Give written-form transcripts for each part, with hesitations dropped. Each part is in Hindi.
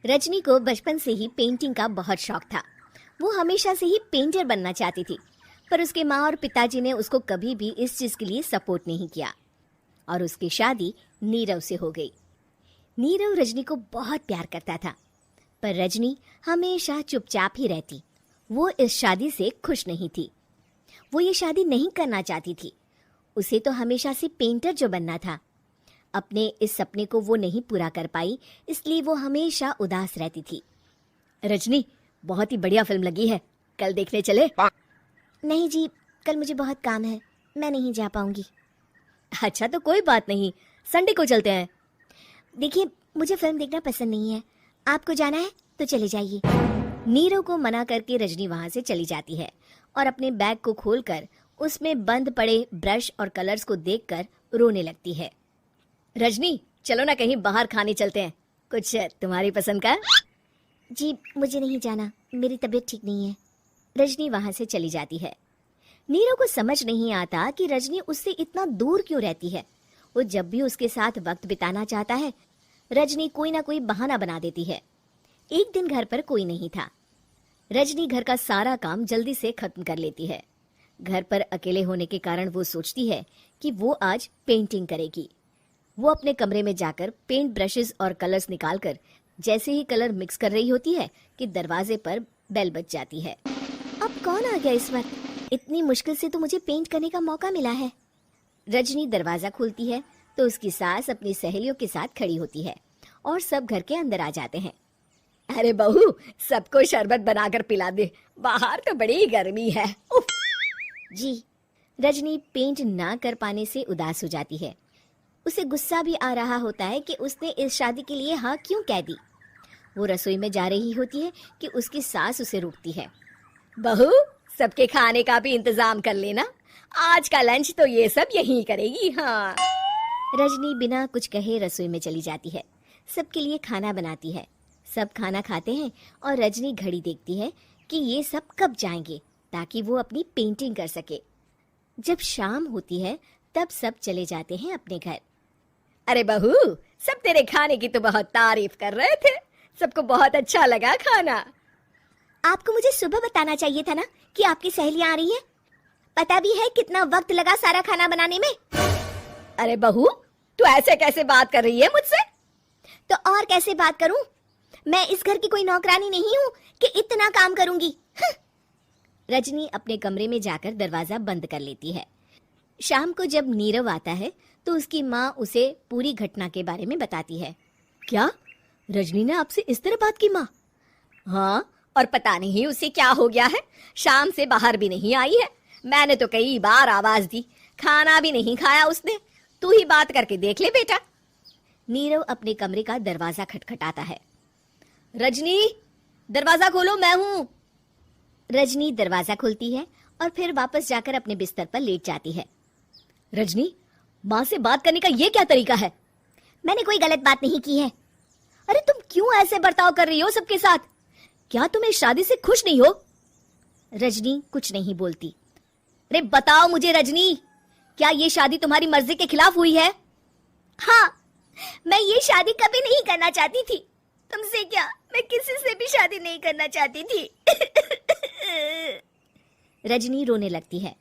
रजनी को बचपन से ही पेंटिंग का बहुत शौक था। वो हमेशा से ही पेंटर बनना चाहती थी, पर उसके माँ और पिताजी ने उसको कभी भी इस चीज के लिए सपोर्ट नहीं किया और उसकी शादी नीरव से हो गई। नीरव रजनी को बहुत प्यार करता था, पर रजनी हमेशा चुपचाप ही रहती। वो इस शादी से खुश नहीं थी। वो ये शादी नहीं करना चाहती थी। उसे तो हमेशा से पेंटर जो बनना था। अपने इस सपने को वो नहीं पूरा कर पाई, इसलिए वो हमेशा उदास रहती थी। रजनी, बहुत ही बढ़िया फिल्म लगी है, कल देखने चले? नहीं जी, कल मुझे बहुत काम है, मैं नहीं जा पाऊंगी। अच्छा तो कोई बात नहीं, संडे को चलते हैं। देखिए, मुझे फिल्म देखना पसंद नहीं है, आपको जाना है तो चले जाइए। नीरव को मना करके रजनी वहां से चली जाती है और अपने बैग को खोलकर उसमें बंद पड़े ब्रश और कलर्स को देखकर रोने लगती है। रजनी, चलो ना कहीं बाहर खाने चलते हैं, कुछ तुम्हारी पसंद का। जी मुझे नहीं जाना, मेरी तबीयत ठीक नहीं है। रजनी वहां से चली जाती है। नीरव को समझ नहीं आता कि रजनी उससे इतना दूर क्यों रहती है। वो जब भी उसके साथ वक्त बिताना चाहता है, रजनी कोई ना कोई बहाना बना देती है। एक दिन घर पर कोई नहीं था। रजनी घर का सारा काम जल्दी से खत्म कर लेती है। घर पर अकेले होने के कारण वो सोचती है कि वो आज पेंटिंग करेगी। वो अपने कमरे में जाकर पेंट ब्रशेस और कलर्स निकालकर जैसे ही कलर मिक्स कर रही होती है कि दरवाजे पर बेल बज जाती है। अब कौन आ गया इस वक्त? इतनी मुश्किल से तो मुझे पेंट करने का मौका मिला है। रजनी दरवाजा खोलती है तो उसकी सास अपनी सहेलियों के साथ खड़ी होती है और सब घर के अंदर आ जाते हैं। अरे बहू, सबको शरबत बनाकर पिला दे, बाहर तो बड़ी गर्मी है। उफ। जी। रजनी पेंट ना कर पाने से उदास हो जाती है। उसे गुस्सा भी आ रहा होता है कि उसने इस शादी के लिए हाँ क्यों कह दी। वो रसोई में जा रही होती है कि उसकी सास उसे रोकती है। बहू, सबके खाने का भी इंतजाम कर लेना, आज का लंच तो ये सब यहीं करेगी। हाँ। रजनी बिना कुछ कहे रसोई में चली जाती है। सबके लिए खाना बनाती है। सब खाना खाते हैं और रजनी घड़ी देखती है कि ये सब कब जाएंगे ताकि वो अपनी पेंटिंग कर सके। जब शाम होती है तब सब चले जाते हैं अपने घर। अरे बहू, सब तेरे खाने की तो बहुत तारीफ कर रहे थे, सबको बहुत अच्छा लगा खाना। आपको मुझे सुबह बताना चाहिए था ना कि आपकी सहेलियां आ रही हैं। पता भी है कितना वक्त लगा सारा खाना बनाने में। अरे बहू, तू ऐसे कैसे बात कर रही है मुझसे? तो और कैसे बात करूं? मैं इस घर की कोई नौकरानी नहीं हूं कि इतना काम करूंगी। रजनी अपने कमरे में जाकर दरवाजा बंद कर लेती है। शाम को जब नीरव आता है तो उसकी माँ उसे पूरी घटना के बारे में बताती है। क्या रजनी ने आपसे इस तरह बात की माँ? हाँ, और पता नहीं उसे क्या हो गया है, शाम से बाहर भी नहीं आई है। मैंने तो कई बार आवाज दी, खाना भी नहीं खाया उसने। तू ही बात करके देख ले बेटा। नीरव अपने कमरे का दरवाजा खटखटाता है। रजनी, दरवाजा खोलो, मैं हूँ। रजनी दरवाजा खोलती है और फिर वापस जाकर अपने बिस्तर पर लेट जाती है। रजनी, माँ से बात करने का ये क्या तरीका है? मैंने कोई गलत बात नहीं की है। अरे तुम क्यों ऐसे बर्ताव कर रही हो सबके साथ? क्या तुम इस शादी से खुश नहीं हो? रजनी कुछ नहीं बोलती। अरे बताओ मुझे रजनी, क्या ये शादी तुम्हारी मर्जी के खिलाफ हुई है? हाँ, मैं ये शादी कभी नहीं करना चाहती थी। तुमसे क्या, मैं किसी से भी शादी नहीं करना चाहती थी। रजनी रोने लगती है।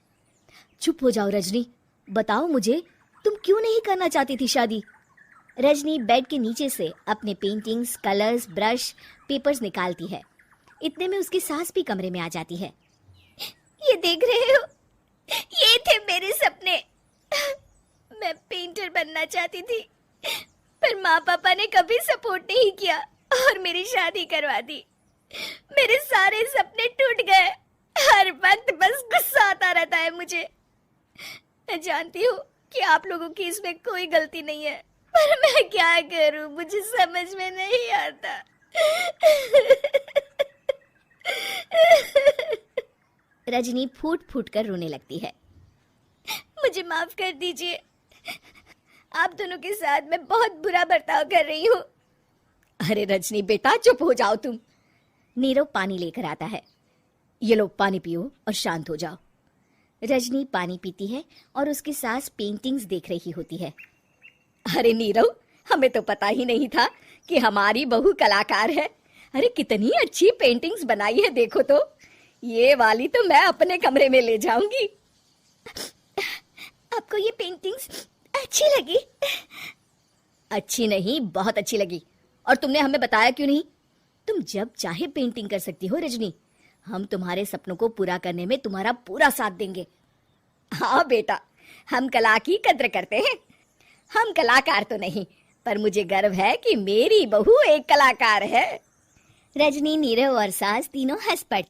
चुप हो जाओ रजनी, बताओ मुझे, तुम क्यों नहीं करना चाहती थी शादी? रजनी बेड के नीचे से अपने पेंटिंग्स, कलर्स, ब्रश, पेपर्स निकालती है। इतने में उसकी सास भी कमरे में आ जाती है। ये देख रहे हो, ये थे मेरे सपने। मैं पेंटर बनना चाहती थी, पर माँ पापा ने कभी सपोर्ट नहीं किया और मेरी शादी करवा दी। मेरे सारे सपने टूट गए। हर वक्त बस गुस्सा आता रहता है मुझे। मैं जानती हूँ कि आप लोगों की इसमें कोई गलती नहीं है, पर मैं क्या करूँ, मुझे समझ में नहीं आता। रजनी फूट फूट कर रोने लगती है। मुझे माफ कर दीजिए, आप दोनों के साथ मैं बहुत बुरा बर्ताव कर रही हूँ। अरे रजनी बेटा, चुप हो जाओ तुम। नीरव पानी लेकर आता है। ये लो पानी पियो और शांत हो जाओ। रजनी पानी पीती है और उसकी सास पेंटिंग्स देख रही होती है। अरे नीरव, हमें तो पता ही नहीं था कि हमारी बहू कलाकार है। अरे कितनी अच्छी पेंटिंग्स बनाई है देखो तो। ये वाली तो मैं अपने कमरे में ले जाऊंगी। आपको ये पेंटिंग्स अच्छी लगी? अच्छी नहीं, बहुत अच्छी लगी। और तुमने हमें बताया क्यों नहीं? तुम जब चाहे पेंटिंग कर सकती हो रजनी। हम तुम्हारे सपनों को पूरा करने में तुम्हारा पूरा साथ देंगे। हाँ बेटा, हम कला की कद्र करते हैं। हम कलाकार तो नहीं, पर मुझे गर्व है कि मेरी बहू एक कलाकार है। रजनी, नीरव और सास तीनों हंस पड़ते।